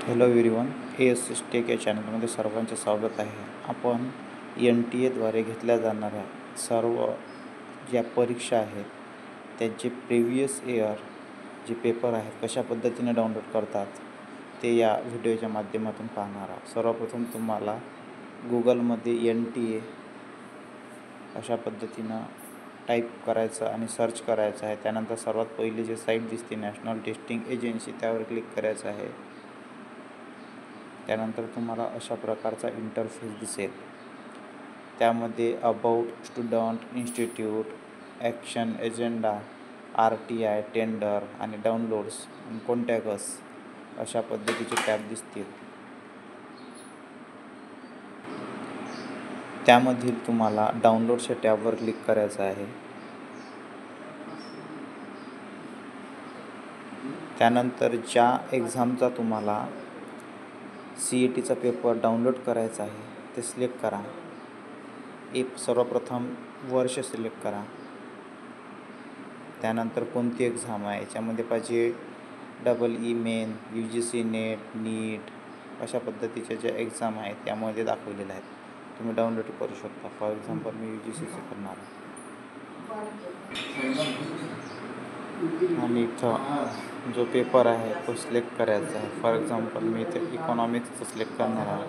Hello everyone, S take या चॅनलमध्ये सर्वांचे स्वागत आहे. आपण NTA द्वारे घेतल्या जाणाऱ्या सर्व ज्या परीक्षा आहेत त्यांचे प्रिव्हियस इयर जे पेपर आहेत कशा पद्धतीने डाउनलोड करतात ते या व्हिडिओच्या माध्यमातून पाहणार आहोत. सर्वप्रथम तुम्हाला गुगलमध्ये NTA अशा पद्धतीनं टाईप करायचं आणि सर्च करायचं आहे. त्यानंतर सर्वात पहिली जी साईट दिसते नॅशनल टेस्टिंग एजन्सी त्यावर क्लिक करायचं आहे. त्यानंतर तुम्हाला अशा प्रकारचा इंटरफेस दिसेल. त्यामध्ये about, student, institute, action, agenda, RTI, tender आणि डाउनलोड्स आणि कॉन्टॅक्ट्स अशा पद्धतीचे टॅब दिसतील. त्यामधील तुम्हाला डाउनलोडच्या टॅबवर क्लिक करायचं आहे. त्यानंतर ज्या एक्झामचा तुम्हाला CETचा पेपर डाउनलोड करायचा आहे ते सिलेक्ट करा. सर्वप्रथम वर्ष सिलेक्ट करा. त्यानंतर कोणती एक्झाम आहे याच्यामध्ये पाहिजे EE मेन, UGC नेट, नीट अशा पद्धतीच्या ज्या एक्झाम आहेत त्यामध्ये दाखवलेल्या आहेत. तुम्ही डाउनलोड करू शकता. फॉर एक्झाम्पल मी UGCचे करणार आहे आणि इथं जो पेपर आहे तो सिलेक्ट करायचा आहे. फॉर एक्झाम्पल मी इथे इकॉनॉमिक्सचं सिलेक्ट करणार आहे.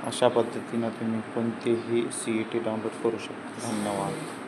अशा पद्धतीनं तुम्ही कोणतेही CET डाउनलोड करू शकता. धन्यवाद.